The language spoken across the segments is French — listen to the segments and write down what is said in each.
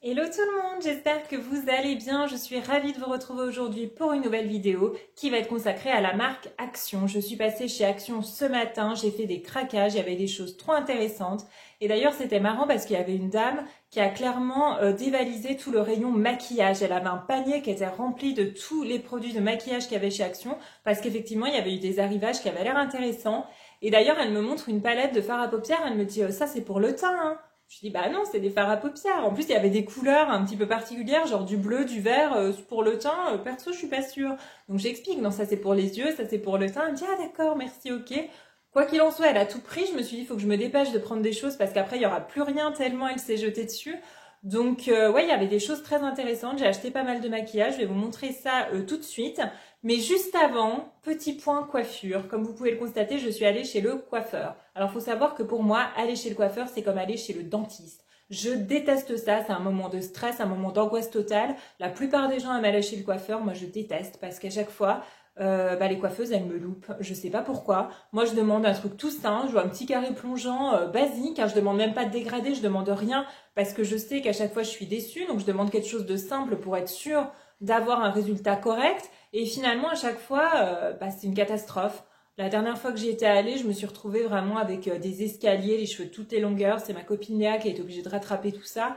Hello tout le monde, j'espère que vous allez bien. Je suis ravie de vous retrouver aujourd'hui pour une nouvelle vidéo qui va être consacrée à la marque Action. Je suis passée chez Action ce matin, j'ai fait des craquages, il y avait des choses trop intéressantes. Et d'ailleurs c'était marrant parce qu'il y avait une dame qui a clairement dévalisé tout le rayon maquillage. Elle avait un panier qui était rempli de tous les produits de maquillage qu'il y avait chez Action parce qu'effectivement il y avait eu des arrivages qui avaient l'air intéressants. Et d'ailleurs elle me montre une palette de fard à paupières, elle me dit ça c'est pour le teint hein. Je dis bah non, c'est des fards à paupières. En plus, il y avait des couleurs un petit peu particulières, genre du bleu, du vert pour le teint. Perso, je suis pas sûre. Donc j'explique, non, ça c'est pour les yeux, ça c'est pour le teint. Elle me dit ah d'accord, merci, ok. Quoi qu'il en soit, elle a tout pris. Je me suis dit il faut que je me dépêche de prendre des choses parce qu'après il y aura plus rien tellement elle s'est jetée dessus. Donc ouais, il y avait des choses très intéressantes. J'ai acheté pas mal de maquillage. Je vais vous montrer ça tout de suite. Mais juste avant, petit point coiffure. Comme vous pouvez le constater, je suis allée chez le coiffeur. Alors, il faut savoir que pour moi, aller chez le coiffeur, c'est comme aller chez le dentiste. Je déteste ça, c'est un moment de stress, un moment d'angoisse totale. La plupart des gens aiment aller chez le coiffeur, moi je déteste parce qu'à chaque fois, les coiffeuses, elles me loupent. Je sais pas pourquoi. Moi, je demande un truc tout simple, je veux un petit carré plongeant basique. Hein, je demande même pas de dégradé, je demande rien parce que je sais qu'à chaque fois, je suis déçue. Donc, je demande quelque chose de simple pour être sûre d'avoir un résultat correct. Et finalement, à chaque fois, c'est une catastrophe. La dernière fois que j'y étais allée, je me suis retrouvée vraiment avec des escaliers, les cheveux toutes les longueurs. C'est ma copine Léa qui a été obligée de rattraper tout ça.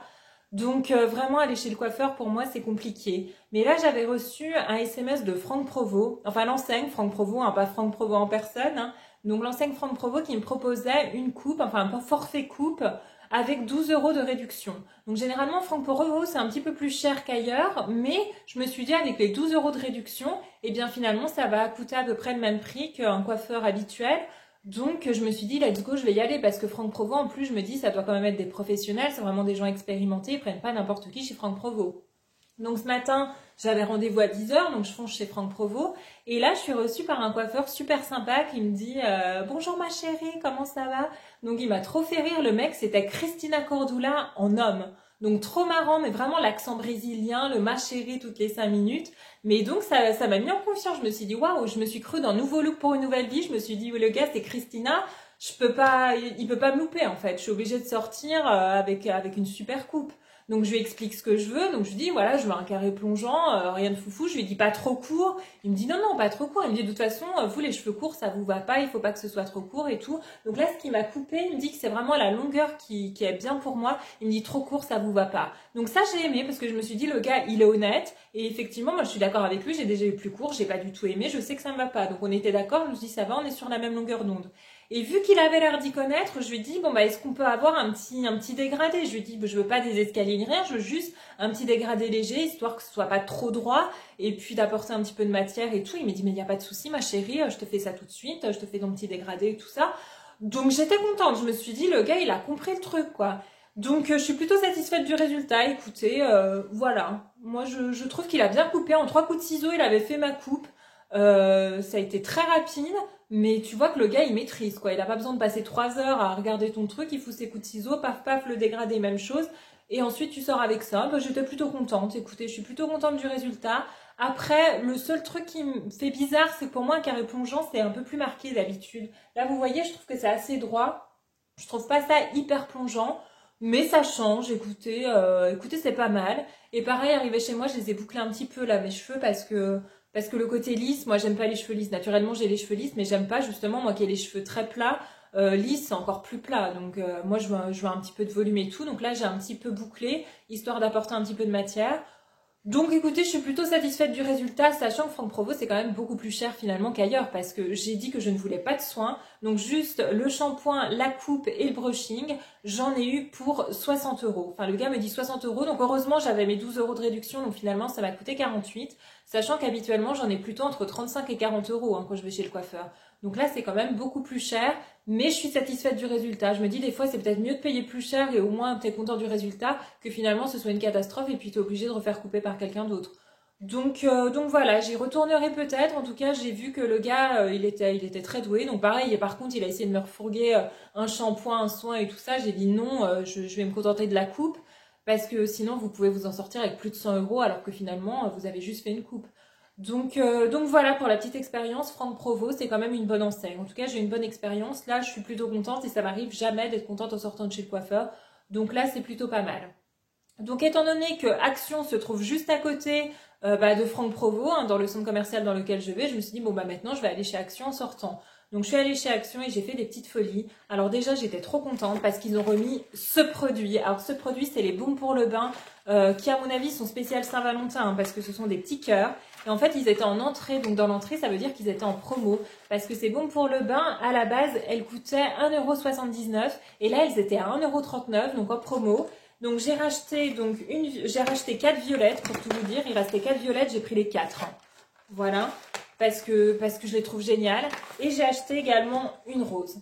Donc vraiment aller chez le coiffeur pour moi c'est compliqué. Mais là j'avais reçu un SMS de Franck Provost, enfin l'enseigne Franck Provost, hein, pas Franck Provost en personne. Hein. Donc l'enseigne Franck Provost qui me proposait une coupe, enfin un forfait coupe avec 12 € de réduction. Donc généralement Franck Provost c'est un petit peu plus cher qu'ailleurs, mais je me suis dit avec les 12 € de réduction, eh bien finalement ça va coûter à peu près le même prix qu'un coiffeur habituel. Donc je me suis dit let's go, je vais y aller parce que Franck Provost en plus je me dis ça doit quand même être des professionnels, c'est vraiment des gens expérimentés, ils prennent pas n'importe qui chez Franck Provost. Donc ce matin j'avais rendez-vous à 10 h, donc je fonce chez Franck Provost et là je suis reçue par un coiffeur super sympa qui me dit bonjour ma chérie, comment ça va? Donc il m'a trop fait rire, le mec c'était Christina Cordula en homme. Donc trop marrant, mais vraiment l'accent brésilien, le ma chérie toutes les 5 minutes. Mais donc ça m'a mis en confiance. Je me suis dit waouh, je me suis cru dans Nouveau Look pour une nouvelle vie. Je me suis dit le gars c'est Christina, il peut pas me louper en fait. Je suis obligée de sortir avec une super coupe. Donc je lui explique ce que je veux. Donc je lui dis voilà, je veux un carré plongeant, rien de foufou. Je lui dis pas trop court. Il me dit non pas trop court. Il me dit de toute façon vous les cheveux courts ça vous va pas, il faut pas que ce soit trop court et tout. Donc là ce qui m'a coupé, il me dit que c'est vraiment la longueur qui est bien pour moi. Il me dit trop court ça vous va pas. Donc ça j'ai aimé parce que je me suis dit le gars il est honnête et effectivement moi je suis d'accord avec lui. J'ai déjà eu plus court, j'ai pas du tout aimé. Je sais que ça me va pas. Donc on était d'accord. Je me suis dit ça va, on est sur la même longueur d'onde. Et vu qu'il avait l'air d'y connaître, je lui ai dit bon est-ce qu'on peut avoir un petit dégradé? Je lui ai dit je veux pas des escaliers ni rien, je veux juste un petit dégradé léger histoire que ce soit pas trop droit et puis d'apporter un petit peu de matière et tout. Il m'a dit mais il y a pas de souci ma chérie, je te fais ça tout de suite, je te fais ton petit dégradé et tout ça. Donc j'étais contente, je me suis dit le gars il a compris le truc quoi. Donc je suis plutôt satisfaite du résultat. Écoutez, voilà, moi je trouve qu'il a bien coupé en 3 coups de ciseaux, il avait fait ma coupe. Ça a été très rapide. Mais tu vois que le gars il maîtrise quoi, il a pas besoin de passer 3 heures à regarder ton truc, il fout ses coups de ciseaux, paf paf le dégradé, même chose, et ensuite tu sors avec ça. J'étais plutôt contente, écoutez, je suis plutôt contente du résultat. Après, le seul truc qui me fait bizarre, c'est que pour moi un carré plongeant c'est un peu plus marqué d'habitude. Là vous voyez, je trouve que c'est assez droit, je trouve pas ça hyper plongeant. Mais ça change, écoutez, c'est pas mal. Et pareil, arrivé chez moi, je les ai bouclés un petit peu là mes cheveux parce que le côté lisse, moi j'aime pas les cheveux lisses. Naturellement j'ai les cheveux lisses, mais j'aime pas justement moi qui ai les cheveux très plats. Lisse c'est encore plus plat, donc moi je veux un petit peu de volume et tout. Donc là j'ai un petit peu bouclé, histoire d'apporter un petit peu de matière. Donc écoutez, je suis plutôt satisfaite du résultat, sachant que Franck Provost c'est quand même beaucoup plus cher finalement qu'ailleurs, parce que j'ai dit que je ne voulais pas de soins, donc juste le shampoing, la coupe et le brushing, j'en ai eu pour 60 €. Enfin le gars me dit 60 €, donc heureusement j'avais mes 12 € de réduction, donc finalement ça m'a coûté 48, sachant qu'habituellement j'en ai plutôt entre 35 et 40 € quand je vais chez le coiffeur. Donc là c'est quand même beaucoup plus cher, mais je suis satisfaite du résultat. Je me dis des fois c'est peut-être mieux de payer plus cher et au moins t'es content du résultat que finalement ce soit une catastrophe et puis t'es obligé de refaire couper par quelqu'un d'autre. Donc voilà, j'y retournerai peut-être. En tout cas, j'ai vu que le gars, il était très doué. Donc pareil, et par contre, il a essayé de me refourguer un shampoing, un soin et tout ça. J'ai dit non, je vais me contenter de la coupe parce que sinon, vous pouvez vous en sortir avec plus de 100 € alors que finalement, vous avez juste fait une coupe. Donc voilà pour la petite expérience. Franck Provost, c'est quand même une bonne enseigne. En tout cas, j'ai une bonne expérience. Là, je suis plutôt contente et ça m'arrive jamais d'être contente en sortant de chez le coiffeur. Donc là, c'est plutôt pas mal. Donc étant donné que Action se trouve juste à côté de Franck Provost, hein, dans le centre commercial dans lequel je vais, je me suis dit bon bah maintenant je vais aller chez Action en sortant. Donc je suis allée chez Action et j'ai fait des petites folies. Alors déjà j'étais trop contente parce qu'ils ont remis ce produit. Alors ce produit c'est les baumes pour le bain qui à mon avis sont spéciales Saint-Valentin hein, parce que ce sont des petits cœurs. Et en fait ils étaient en entrée, donc dans l'entrée ça veut dire qu'ils étaient en promo. Parce que ces baumes pour le bain à la base elles coûtaient 1,79 € et là elles étaient à 1,39 € donc en promo. Donc j'ai racheté 4 violettes pour tout vous dire. Il restait 4 violettes, j'ai pris les 4. Voilà, parce que je les trouve géniales. Et j'ai acheté également une rose.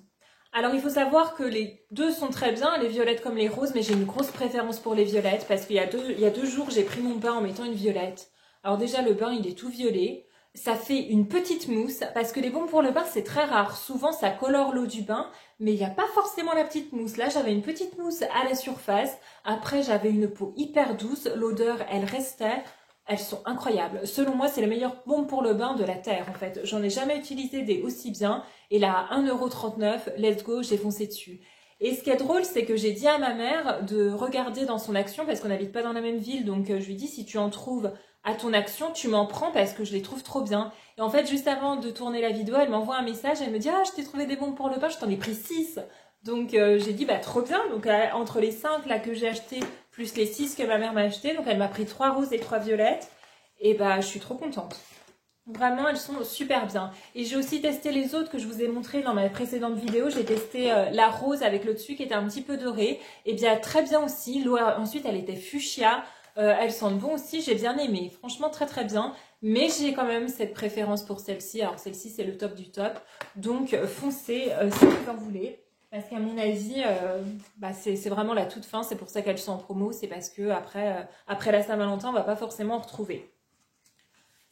Alors il faut savoir que les deux sont très bien, les violettes comme les roses, mais j'ai une grosse préférence pour les violettes parce qu'il y a 2 jours j'ai pris mon bain en mettant une violette. Alors déjà le bain il est tout violet. Ça fait une petite mousse, parce que les baumes pour le bain, c'est très rare. Souvent, ça colore l'eau du bain, mais il n'y a pas forcément la petite mousse. Là, j'avais une petite mousse à la surface. Après, j'avais une peau hyper douce. L'odeur, elle restait. Elles sont incroyables. Selon moi, c'est les meilleures baumes pour le bain de la Terre, en fait. J'en ai jamais utilisé des aussi bien. Et là, à 1,39 €, let's go, j'ai foncé dessus. Et ce qui est drôle, c'est que j'ai dit à ma mère de regarder dans son Action, parce qu'on n'habite pas dans la même ville, donc je lui dis si tu en trouves à ton Action, tu m'en prends parce que je les trouve trop bien. Et en fait, juste avant de tourner la vidéo, elle m'envoie un message, elle me dit « Ah, je t'ai trouvé des bons pour le bain, je t'en ai pris 6 !» Donc j'ai dit « Bah trop bien !» Donc entre les 5 là que j'ai acheté, plus les 6 que ma mère m'a acheté, donc elle m'a pris 3 roses et 3 violettes. Et bah je suis trop contente. Vraiment, elles sont super bien. Et j'ai aussi testé les autres que je vous ai montré dans ma précédente vidéo. J'ai testé la rose avec le dessus qui était un petit peu doré. Et bien, très bien aussi. L'eau, ensuite, elle était fuchsia. Elles sentent bon aussi. J'ai bien aimé. Franchement, très très bien. Mais j'ai quand même cette préférence pour celle-ci. Alors, celle-ci, c'est le top du top. Donc, foncez si vous en voulez. Parce qu'à mon avis, c'est vraiment la toute fin. C'est pour ça qu'elles sont en promo. C'est parce que après la Saint-Valentin, on va pas forcément en retrouver.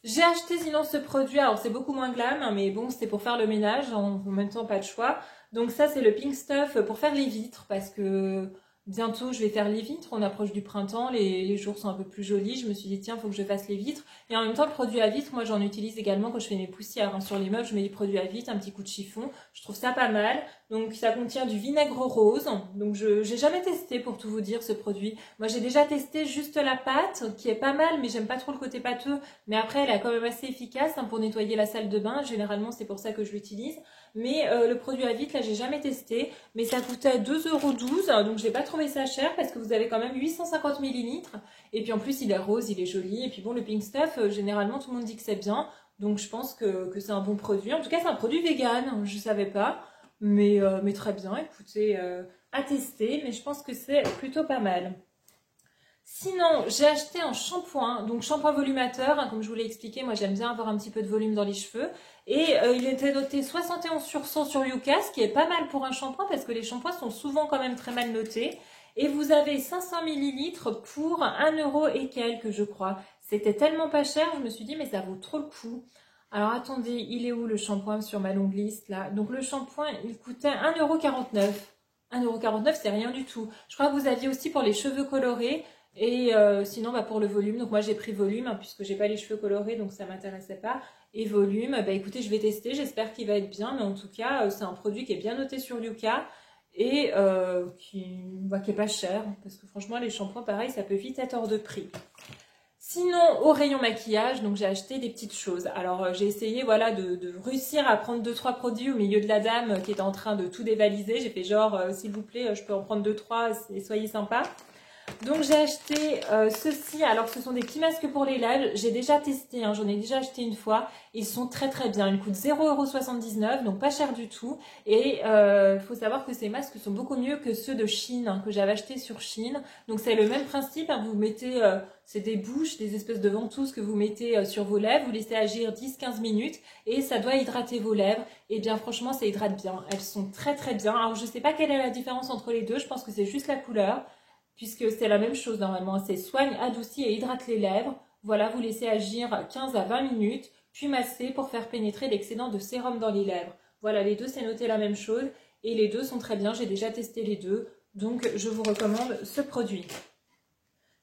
J'ai acheté sinon ce produit, alors c'est beaucoup moins glam, hein, mais bon, c'était pour faire le ménage, en même temps pas de choix. Donc ça c'est le Pink Stuff pour faire les vitres, parce que bientôt je vais faire les vitres, on approche du printemps, les jours sont un peu plus jolis, je me suis dit tiens, faut que je fasse les vitres. Et en même temps le produit à vitre, moi j'en utilise également quand je fais mes poussières, hein. Sur les meubles je mets des produits à vitre, un petit coup de chiffon, je trouve ça pas mal. Donc ça contient du vinaigre rose, donc j'ai jamais testé pour tout vous dire ce produit. Moi j'ai déjà testé juste la pâte, qui est pas mal, mais j'aime pas trop le côté pâteux. Mais après, elle est quand même assez efficace hein, pour nettoyer la salle de bain. Généralement, c'est pour ça que je l'utilise. Mais le produit à vitre, là, j'ai jamais testé. Mais ça coûtait 2,12 €. Donc, j'ai pas trouvé ça cher parce que vous avez quand même 850 ml. Et puis, en plus, il est rose, il est joli. Et puis, bon, le Pink Stuff, généralement, tout le monde dit que c'est bien. Donc, je pense que c'est un bon produit. En tout cas, c'est un produit vegan. Je savais pas. Mais très bien. Écoutez, à tester. Mais je pense que c'est plutôt pas mal. Sinon, j'ai acheté un shampoing, donc shampoing volumateur, hein, comme je vous l'ai expliqué, moi j'aime bien avoir un petit peu de volume dans les cheveux. Et il était noté 71% sur Yuka, ce qui est pas mal pour un shampoing parce que les shampoings sont souvent quand même très mal notés. Et vous avez 500 ml pour 1 € et quelques, je crois. C'était tellement pas cher, je me suis dit mais ça vaut trop le coup. Alors attendez, il est où le shampoing sur ma longue liste là? Donc le shampoing, il coûtait 1,49 €. 1,49 € c'est rien du tout. Je crois que vous aviez aussi pour les cheveux colorés. Et sinon, pour le volume, donc moi j'ai pris volume, hein, puisque j'ai pas les cheveux colorés, donc ça m'intéressait pas. Et volume, écoutez, je vais tester, j'espère qu'il va être bien, mais en tout cas, c'est un produit qui est bien noté sur Yuka et qui est pas cher, parce que franchement, les shampoings, pareil, ça peut vite être hors de prix. Sinon, au rayon maquillage, donc j'ai acheté des petites choses. Alors j'ai essayé voilà de réussir à prendre 2-3 produits au milieu de la dame qui était en train de tout dévaliser. J'ai fait genre, s'il vous plaît, je peux en prendre 2-3 et soyez sympa. Donc j'ai acheté ceci, alors ce sont des petits masques pour les lèvres, j'ai déjà testé, hein, j'en ai déjà acheté une fois, ils sont très très bien, ils coûtent 0,79 €, donc pas cher du tout, et il faut savoir que ces masques sont beaucoup mieux que ceux de Chine, hein, que j'avais acheté sur Chine, donc c'est le même principe, hein, vous mettez, c'est des bouches, des espèces de ventouses que vous mettez sur vos lèvres, vous laissez agir 10-15 minutes, et ça doit hydrater vos lèvres, et bien franchement ça hydrate bien, elles sont très très bien, alors je sais pas quelle est la différence entre les deux, je pense que c'est juste la couleur, puisque c'est la même chose normalement, c'est soigne, adoucit et hydrate les lèvres. Voilà, vous laissez agir 15 à 20 minutes, puis masser pour faire pénétrer l'excédent de sérum dans les lèvres. Voilà, les deux c'est noté la même chose et les deux sont très bien, j'ai déjà testé les deux, donc je vous recommande ce produit.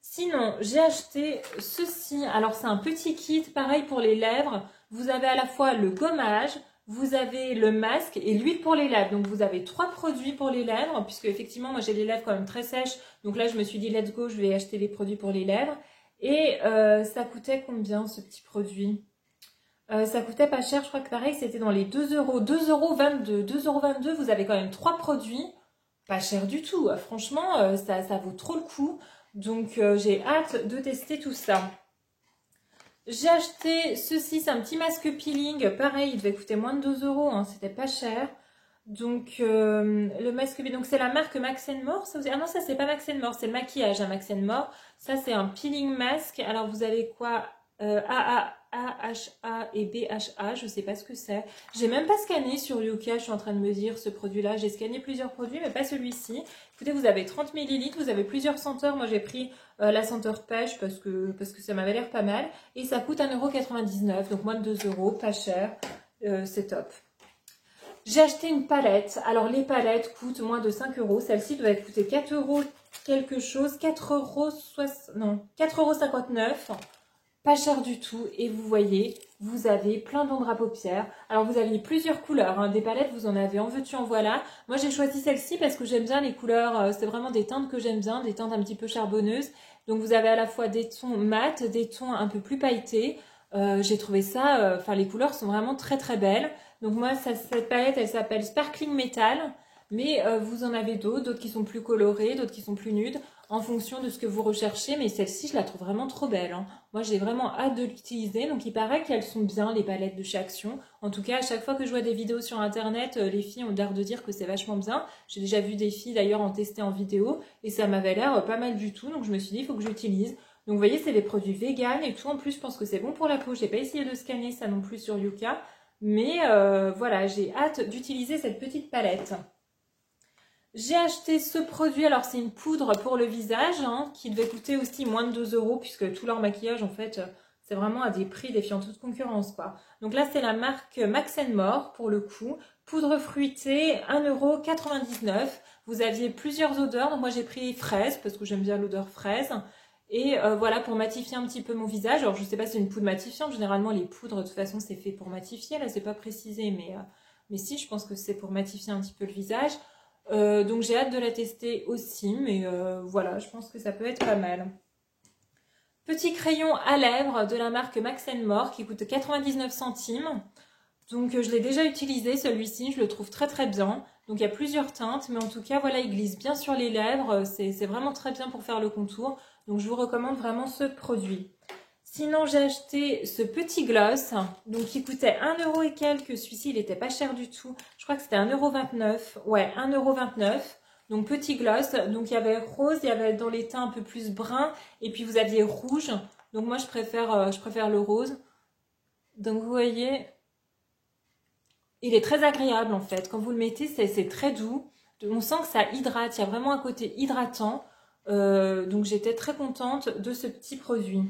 Sinon, j'ai acheté ceci, alors c'est un petit kit, pareil pour les lèvres, vous avez à la fois le gommage, Vous avez le masque et l'huile pour les lèvres. Donc, vous avez 3 produits pour les lèvres, puisque effectivement, moi, j'ai les lèvres quand même très sèches. Donc là, je me suis dit, let's go, je vais acheter les produits pour les lèvres. Et ça coûtait combien, ce petit produit? Ça coûtait pas cher, je crois que pareil, c'était dans les 2 euros. 2,22 €. 2,22 €, vous avez quand même 3 produits. Pas cher du tout. Franchement, ça vaut trop le coup. Donc, j'ai hâte de tester tout ça. J'ai acheté ceci, c'est un petit masque peeling. Pareil, il devait coûter moins de 2 €, hein, c'était pas cher. Donc, le masque peeling, donc c'est la marque Max More. Ça vous... Ah non, ça c'est pas Max More, c'est le maquillage, hein, Max More. Ça c'est un peeling masque. Alors, vous avez quoi? AHA et BHA, je sais pas ce que c'est. J'ai même pas scanné sur Yuka, je suis en train de me dire ce produit-là. J'ai scanné plusieurs produits, mais pas celui-ci. Écoutez, vous avez 30 ml, vous avez plusieurs senteurs. Moi, j'ai pris la senteur pêche parce que ça m'avait l'air pas mal. Et ça coûte 1,99 €, donc moins de 2 €, pas cher. C'est top. J'ai acheté une palette. Alors, les palettes coûtent moins de 5 €. Celle-ci doit coûter 4 € quelque chose. 4,59 €. Pas cher du tout. Et vous voyez, vous avez plein d'ombre à paupières. Alors, vous avez plusieurs couleurs, hein. Des palettes, vous en avez en veux-tu, en voilà. Moi, j'ai choisi celle-ci parce que j'aime bien les couleurs. C'est vraiment des teintes que j'aime bien, des teintes un petit peu charbonneuses. Donc, vous avez à la fois des tons mat, des tons un peu plus pailletés. J'ai trouvé ça... Enfin, les couleurs sont vraiment très, très belles. Donc, moi, cette palette, elle s'appelle Sparkling Metal. Mais vous en avez d'autres qui sont plus colorées, d'autres qui sont plus nudes, en fonction de ce que vous recherchez. Mais celle-ci, je la trouve vraiment trop belle, hein. Moi, j'ai vraiment hâte de l'utiliser. Donc, il paraît qu'elles sont bien, les palettes de chez Action. En tout cas, à chaque fois que je vois des vidéos sur Internet, les filles ont l'air de dire que c'est vachement bien. J'ai déjà vu des filles, d'ailleurs, en tester en vidéo. Et ça m'avait l'air pas mal du tout. Donc, je me suis dit, il faut que j'utilise. Donc, vous voyez, c'est des produits vegan et tout. En plus, je pense que c'est bon pour la peau. J'ai pas essayé de scanner ça non plus sur Yuka. Mais voilà, j'ai hâte d'utiliser cette petite palette. J'ai acheté ce produit, alors c'est une poudre pour le visage, hein, qui devait coûter aussi moins de 2 €, puisque tout leur maquillage, en fait, c'est vraiment à des prix défiant toute concurrence, quoi. Donc là, c'est la marque Max More, pour le coup. Poudre fruitée, 1,99 €. Vous aviez plusieurs odeurs, donc moi j'ai pris fraise, parce que j'aime bien l'odeur fraise. Et voilà, pour matifier un petit peu mon visage. Alors, je ne sais pas si c'est une poudre matifiante. Généralement, les poudres, de toute façon, c'est fait pour matifier. Là, c'est pas précisé, mais si, je pense que c'est pour matifier un petit peu le visage. Donc j'ai hâte de la tester aussi, mais voilà, je pense que ça peut être pas mal. Petit crayon à lèvres de la marque Max More qui coûte 99 centimes. Donc je l'ai déjà utilisé celui-ci, je le trouve très très bien. Donc il y a plusieurs teintes, mais en tout cas voilà, il glisse bien sur les lèvres, c'est vraiment très bien pour faire le contour. Donc je vous recommande vraiment ce produit. Sinon, j'ai acheté ce petit gloss, donc qui coûtait 1 € et quelques. Celui-ci, il n'était pas cher du tout. Je crois que c'était 1,29 €. Ouais, 1,29 €. Donc, petit gloss. Donc, il y avait rose, il y avait dans les teints un peu plus brun. Et puis, vous aviez rouge. Donc, moi, je préfère le rose. Donc, vous voyez, il est très agréable, en fait. Quand vous le mettez, c'est très doux. On sent que ça hydrate. Il y a vraiment un côté hydratant. Donc, j'étais très contente de ce petit produit.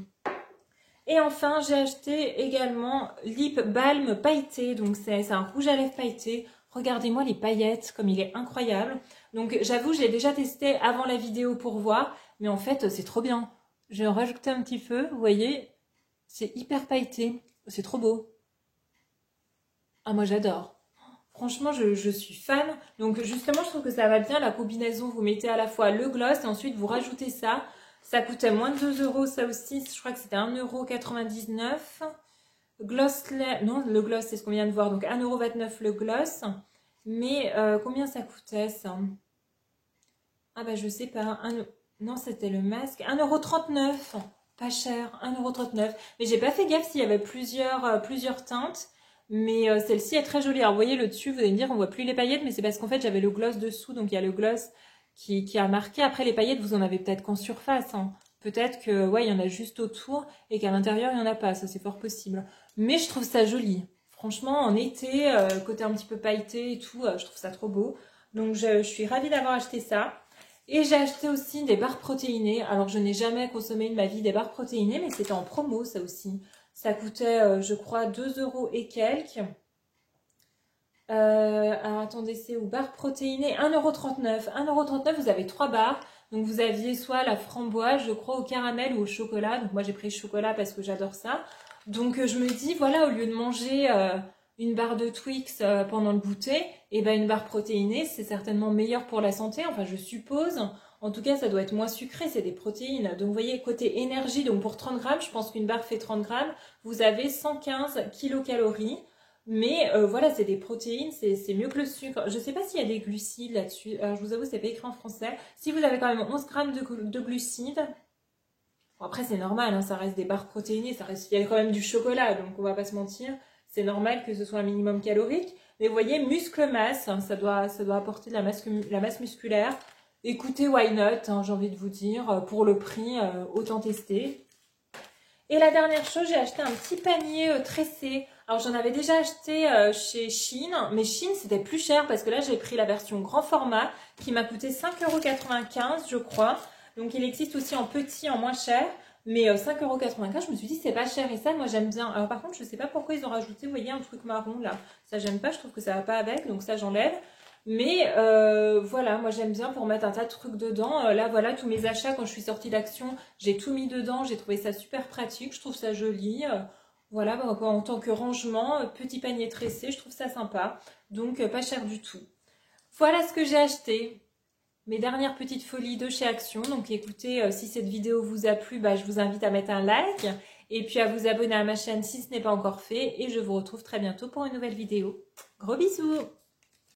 Et enfin, j'ai acheté également Lip Balm pailleté. Donc, c'est un rouge à lèvres pailleté. Regardez-moi les paillettes, comme il est incroyable. Donc, j'avoue, je l'ai déjà testé avant la vidéo pour voir. Mais en fait, c'est trop bien. Je vais en rajouter un petit peu. Vous voyez, c'est hyper pailleté. C'est trop beau. Ah, moi, j'adore. Franchement, je suis fan. Donc, justement, je trouve que ça va bien. La combinaison, vous mettez à la fois le gloss et ensuite, vous rajoutez ça. Ça coûtait moins de 2 € ça aussi, je crois que c'était 1,99 €. Gloss, non, le gloss c'est ce qu'on vient de voir, donc 1,29 € le gloss. Mais combien ça coûtait ça? Ah bah je sais pas, non c'était le masque, 1,39 €, pas cher, 1,39 €. Mais j'ai pas fait gaffe s'il y avait plusieurs teintes. Mais celle-ci est très jolie. Alors vous voyez le dessus, vous allez me dire on voit plus les paillettes, mais c'est parce qu'en fait j'avais le gloss dessous, donc il y a le gloss qui a marqué. Après les paillettes, vous en avez peut-être qu'en surface, hein. Peut-être que ouais, il y en a juste autour et qu'à l'intérieur, il n'y en a pas. Ça, c'est fort possible. Mais je trouve ça joli. Franchement, en été, côté un petit peu pailleté et tout, je trouve ça trop beau. Donc, je suis ravie d'avoir acheté ça. Et j'ai acheté aussi des barres protéinées. Alors, je n'ai jamais consommé de ma vie des barres protéinées, mais c'était en promo, ça aussi. Ça coûtait, je crois, 2 € et quelques. Alors attendez, c'est où? Barres protéinées, 1,39 €. 1,39 €, vous avez 3 barres. Donc vous aviez soit la framboise, je crois, au caramel ou au chocolat. Donc moi j'ai pris le chocolat parce que j'adore ça. Donc je me dis, voilà, au lieu de manger une barre de Twix pendant le goûter, et ben une barre protéinée, c'est certainement meilleur pour la santé, enfin je suppose. En tout cas, ça doit être moins sucré, c'est des protéines. Donc vous voyez, côté énergie, donc pour 30 grammes, je pense qu'une barre fait 30 grammes, vous avez 115 kilocalories. Mais voilà, c'est des protéines, c'est mieux que le sucre. Je ne sais pas s'il y a des glucides là-dessus. Alors je vous avoue, c'est pas écrit en français. Si vous avez quand même 11 grammes de glucides, bon, après c'est normal, hein, ça reste des barres protéinées, il y a quand même du chocolat, donc on va pas se mentir. C'est normal que ce soit un minimum calorique. Mais vous voyez, muscle-masse, hein, ça doit apporter de la masse musculaire. Écoutez, why not, hein, j'ai envie de vous dire, pour le prix, autant tester. Et la dernière chose, j'ai acheté un petit panier tressé. Alors j'en avais déjà acheté chez Shein, mais Shein c'était plus cher parce que là j'ai pris la version grand format qui m'a coûté 5,95 € je crois. Donc il existe aussi en petit, en moins cher. Mais 5,95 €, je me suis dit c'est pas cher et ça moi j'aime bien. Alors par contre je sais pas pourquoi ils ont rajouté, vous voyez, un truc marron là. Ça j'aime pas, je trouve que ça va pas avec, donc ça j'enlève. Mais voilà, moi j'aime bien pour mettre un tas de trucs dedans. Là voilà, tous mes achats quand je suis sortie d'Action, j'ai tout mis dedans. J'ai trouvé ça super pratique, je trouve ça joli. Voilà, bah, en tant que rangement, petit panier tressé, je trouve ça sympa. Donc pas cher du tout. Voilà ce que j'ai acheté. Mes dernières petites folies de chez Action. Donc écoutez, si cette vidéo vous a plu, bah, je vous invite à mettre un like. Et puis à vous abonner à ma chaîne si ce n'est pas encore fait. Et je vous retrouve très bientôt pour une nouvelle vidéo. Gros bisous!